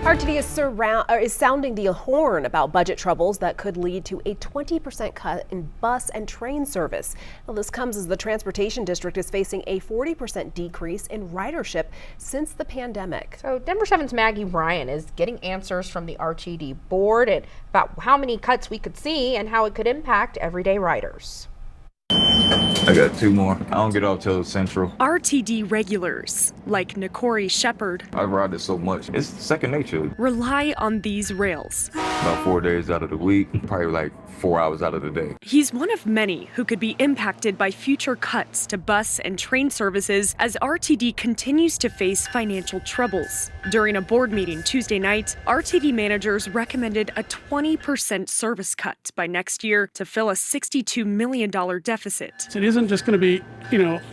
RTD is sounding the horn about budget troubles that could lead to a 20% cut in bus and train service. Now, this comes as the transportation district is facing a 40% decrease in ridership since the pandemic. So Denver 7's Maggie Bryan is getting answers from the RTD board about how many cuts we could see and how it could impact everyday riders. I got two more. I don't get off till Central. RTD regulars, like Nikori Shepard, I ride it so much. It's second nature. rely on these rails. About 4 days out of the week, probably like 4 hours out of the day. He's one of many who could be impacted by future cuts to bus and train services as RTD continues to face financial troubles. During a board meeting Tuesday night, RTD managers recommended a 20% service cut by next year to fill a $62 million deficit. It isn't just going to be,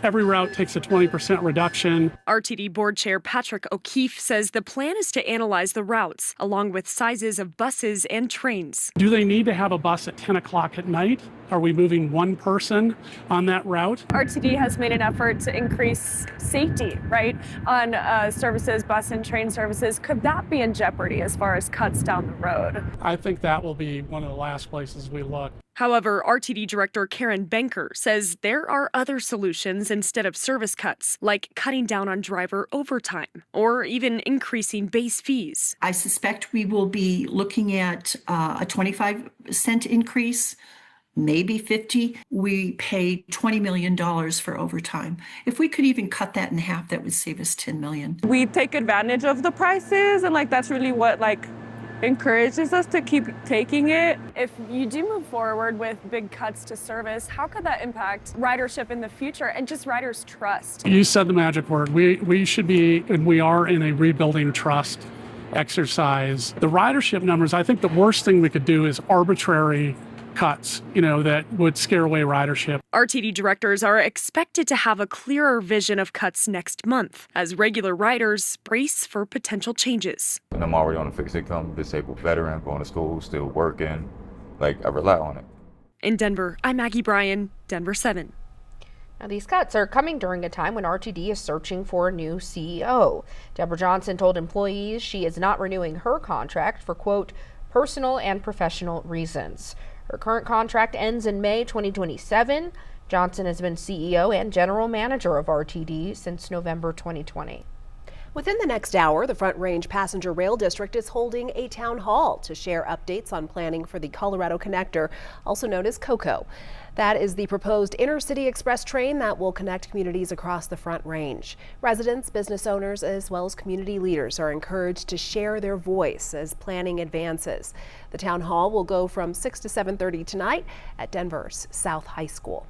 every route takes a 20% reduction. RTD board chair Patrick O'Keefe says the plan is to analyze the routes along with sizes of buses and trains. Do they need to have a bus at 10 o'clock at night? Are we moving one person on that route? RTD has made an effort to increase safety, right, on services, bus and train services. Could that be in jeopardy as far as cuts down the road? I think that will be one of the last places we look. However, RTD Director Karen Benker says there are other solutions instead of service cuts, like cutting down on driver overtime or even increasing base fees. I suspect we will be looking at a 25-cent increase, maybe 50. We pay $20 million for overtime. If we could even cut that in half, that would save us $10 million. We take advantage of the prices, and that's really what encourages us to keep taking it. If you do move forward with big cuts to service, how could that impact ridership in the future and just riders' trust? You said the magic word. We should be, and we are in a rebuilding trust exercise. The ridership numbers, I think the worst thing we could do is arbitrary cuts, that would scare away ridership. RTD directors are expected to have a clearer vision of cuts next month as regular riders brace for potential changes. And I'm already on a fixed income, disabled veteran, going to school, still working. I rely on it. In Denver, I'm Maggie Bryan, Denver 7. Now, these cuts are coming during a time when RTD is searching for a new CEO. Deborah Johnson told employees she is not renewing her contract for, quote, personal and professional reasons. Her current contract ends in May 2027. Johnson has been CEO and general manager of RTD since November 2020. Within the next hour, the Front Range Passenger Rail District is holding a town hall to share updates on planning for the Colorado Connector, also known as COCO. That is the proposed intercity express train that will connect communities across the Front Range. Residents, business owners, as well as community leaders are encouraged to share their voice as planning advances. The town hall will go from 6 to 7:30 tonight at Denver's South High School.